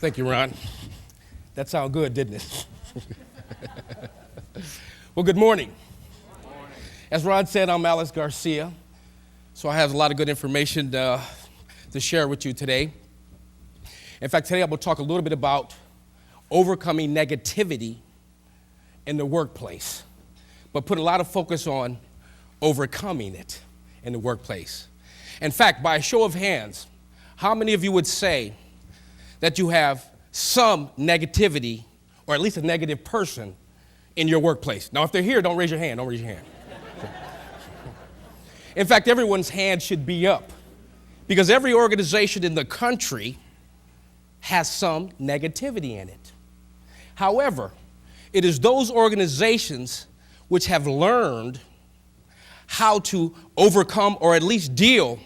Thank you, Ron. That sounded good, didn't it? Well, good morning. As Ron said, I'm Alex Garcia, so I have a lot of good information to share with you today. In fact, today I'm going to talk a little bit about overcoming negativity in the workplace, but put a lot of focus on overcoming it in the workplace. In fact, by a show of hands, how many of you would say that you have some negativity, or at least a negative person, in your workplace? Now, if they're here, don't raise your hand. Don't raise your hand. In fact, everyone's hand should be up, because every organization in the country has some negativity in it. However, it is those organizations which have learned how to overcome or at least deal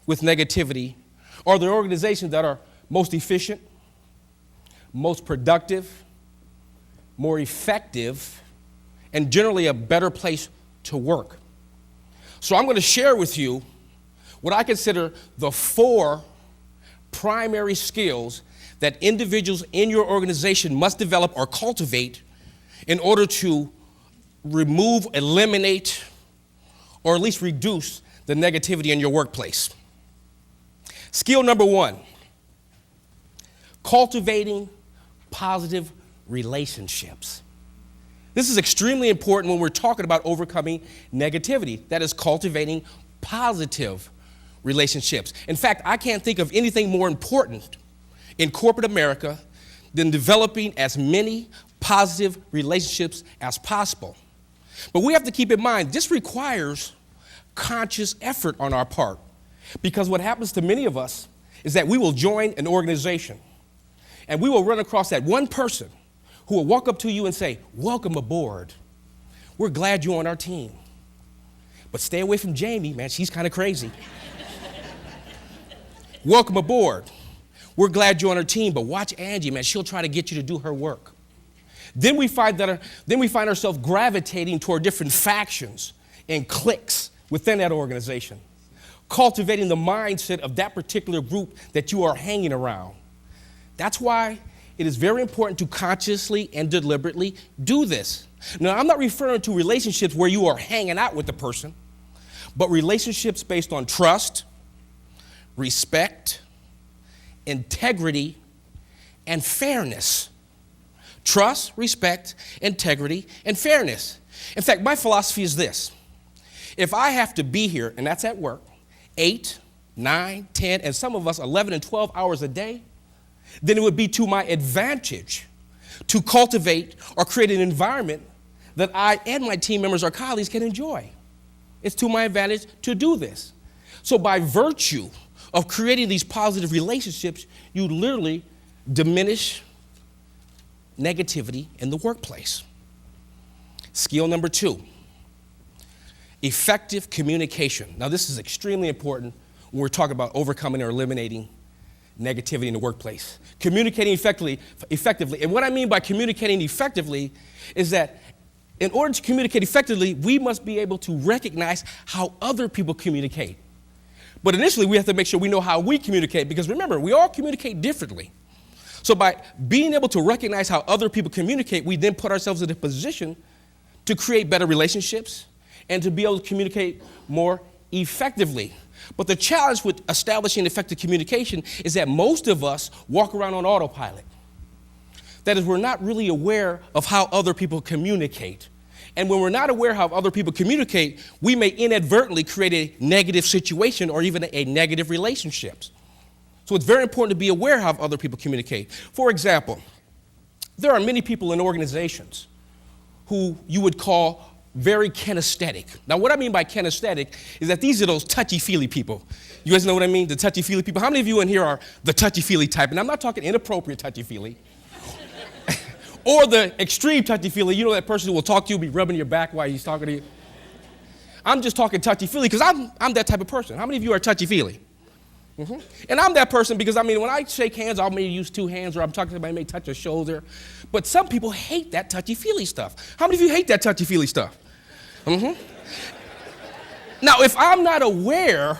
with negativity are the organizations that are most efficient, most productive, more effective, and generally a better place to work. So I'm going to share with you what I consider the 4 primary skills that individuals in your organization must develop or cultivate in order to remove, eliminate, or at least reduce the negativity in your workplace. Skill number 1, cultivating positive relationships. This is extremely important when we're talking about overcoming negativity. That is cultivating positive relationships. In fact, I can't think of anything more important in corporate America than developing as many positive relationships as possible. But we have to keep in mind, this requires conscious effort on our part, because what happens to many of us is that we will join an organization and we will run across that one person who will walk up to you and say, "Welcome aboard. We're glad you're on our team. But stay away from Jamie, man, she's kind of crazy. Welcome aboard. We're glad you're on our team, but watch Angie, man, she'll try to get you to do her work." Then we find ourselves gravitating toward different factions and cliques within that organization, cultivating the mindset of that particular group that you are hanging around. That's why it is very important to consciously and deliberately do this. Now, I'm not referring to relationships where you are hanging out with the person, but relationships based on trust, respect, integrity, and fairness. Trust, respect, integrity, and fairness. In fact, my philosophy is this. If I have to be here, and that's at work, 8, 9, 10, and some of us 11 and 12 hours a day, then it would be to my advantage to cultivate or create an environment that I and my team members or colleagues can enjoy. It's to my advantage to do this. So by virtue of creating these positive relationships, you literally diminish negativity in the workplace. Skill number 2, effective communication. Now, this is extremely important when we're talking about overcoming or eliminating negativity in the workplace. Communicating effectively. And what I mean by communicating effectively is that in order to communicate effectively, we must be able to recognize how other people communicate. But initially, we have to make sure we know how we communicate, because remember, we all communicate differently. So by being able to recognize how other people communicate, we then put ourselves in a position to create better relationships and to be able to communicate more effectively. But the challenge with establishing effective communication is that most of us walk around on autopilot. That is, we're not really aware of how other people communicate. And when we're not aware how other people communicate, we may inadvertently create a negative situation or even a negative relationship. So it's very important to be aware how other people communicate. For example, there are many people in organizations who you would call very kinesthetic. Now, what I mean by kinesthetic is that these are those touchy-feely people. You guys know what I mean? The touchy-feely people. How many of you in here are the touchy-feely type? And I'm not talking inappropriate touchy-feely. Or the extreme touchy-feely. You know that person who will talk to you, be rubbing your back while he's talking to you? I'm just talking touchy-feely because I'm that type of person. How many of you are touchy-feely? Mm-hmm. And I'm that person because, when I shake hands, I'll maybe use 2 hands, or I'm talking to somebody, may touch a shoulder. But some people hate that touchy-feely stuff. How many of you hate that touchy-feely stuff? Mm-hmm. Now, if I'm not aware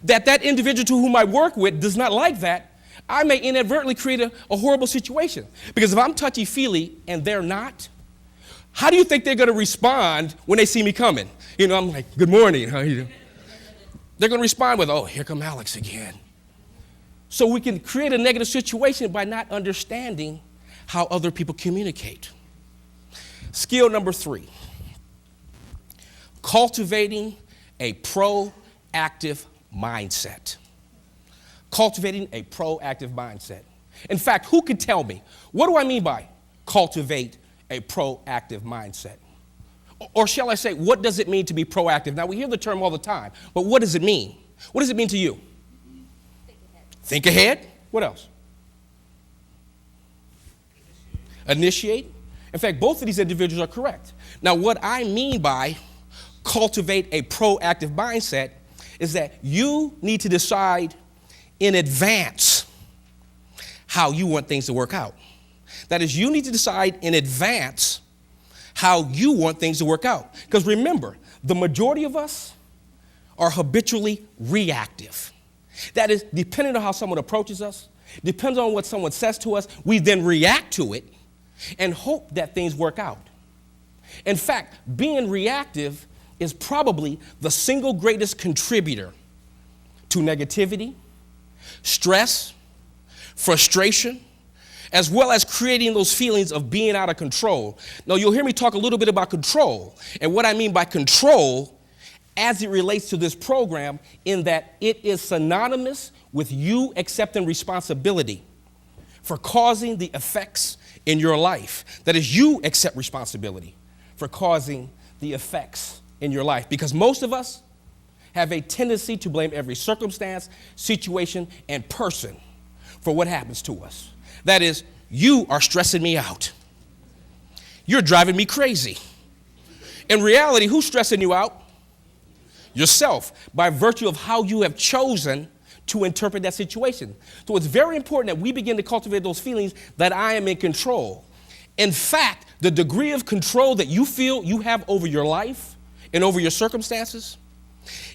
that that individual to whom I work with does not like that, I may inadvertently create a horrible situation. Because if I'm touchy-feely and they're not, how do you think they're going to respond when they see me coming? You know, I'm like, good morning, how you doing? They're going to respond with, oh, here come Alex again. So we can create a negative situation by not understanding how other people communicate. Skill number 3, cultivating a proactive mindset. Cultivating a proactive mindset. In fact, who could tell me, what do I mean by cultivate a proactive mindset? Or shall I say, what does it mean to be proactive? Now, we hear the term all the time, but what does it mean? What does it mean to you? Think ahead. What else? Initiate. In fact, both of these individuals are correct. Now, what I mean by cultivate a proactive mindset is that you need to decide in advance how you want things to work out. That is, you need to decide in advance how you want things to work out. Because remember, the majority of us are habitually reactive. That is, depending on how someone approaches us, depends on what someone says to us, we then react to it and hope that things work out. In fact, being reactive is probably the single greatest contributor to negativity, stress, frustration, as well as creating those feelings of being out of control. Now, you'll hear me talk a little bit about control, and what I mean by control as it relates to this program, in that it is synonymous with you accepting responsibility for causing the effects in your life. That is, you accept responsibility for causing the effects in your life. Because most of us have a tendency to blame every circumstance, situation, and person for what happens to us. That is, you are stressing me out. You're driving me crazy. In reality, who's stressing you out? Yourself, by virtue of how you have chosen to interpret that situation. So it's very important that we begin to cultivate those feelings that I am in control. In fact, the degree of control that you feel you have over your life and over your circumstances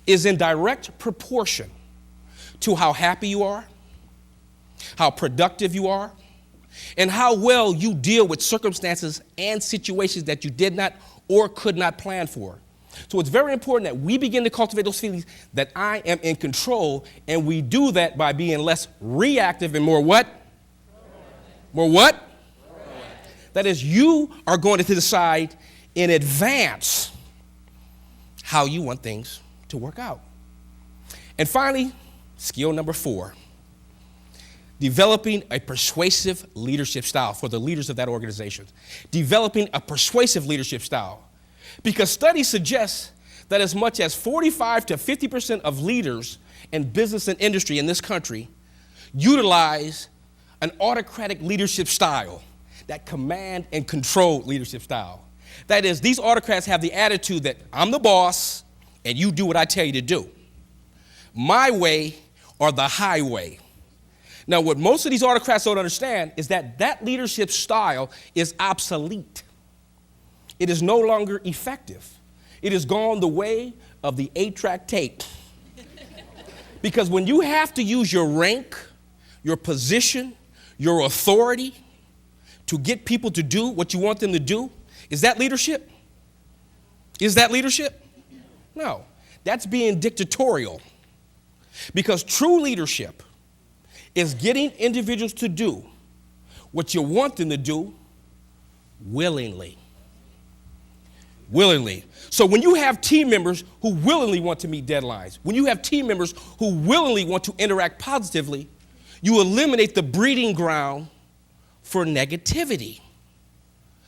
is in direct proportion to how happy you are, how productive you are, and how well you deal with circumstances and situations that you did not or could not plan for. So it's very important that we begin to cultivate those feelings that I am in control, and we do that by being less reactive and more what? More what? That is, you are going to decide in advance how you want things to work out. And finally, skill number 4, developing a persuasive leadership style for the leaders of that organization. Developing a persuasive leadership style. Because studies suggest that as much as 45 to 50% of leaders in business and industry in this country utilize an autocratic leadership style, that command and control leadership style. That is, these autocrats have the attitude that I'm the boss and you do what I tell you to do. My way or the highway. Now, what most of these autocrats don't understand is that that leadership style is obsolete. It is no longer effective. It has gone the way of the 8-track tape. Because when you have to use your rank, your position, your authority to get people to do what you want them to do, is that leadership? Is that leadership? No. That's being dictatorial. Because true leadership is getting individuals to do what you want them to do willingly. Willingly. So when you have team members who willingly want to meet deadlines, when you have team members who willingly want to interact positively, you eliminate the breeding ground for negativity.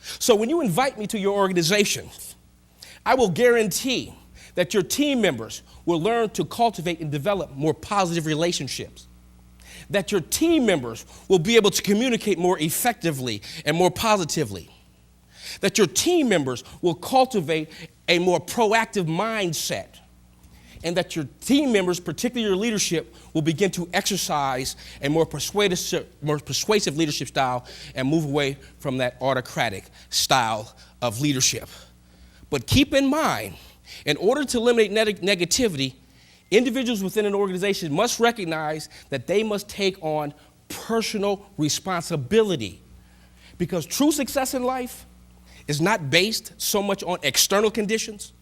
So when you invite me to your organization, I will guarantee that your team members will learn to cultivate and develop more positive relationships. That your team members will be able to communicate more effectively and more positively. That your team members will cultivate a more proactive mindset. And that your team members, particularly your leadership, will begin to exercise a more persuasive leadership style and move away from that autocratic style of leadership. But keep in mind, in order to eliminate negativity, individuals within an organization must recognize that they must take on personal responsibility. Because true success in life is not based so much on external conditions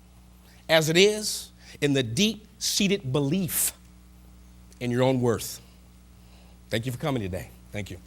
as it is in the deep-seated belief in your own worth. Thank you for coming today. Thank you.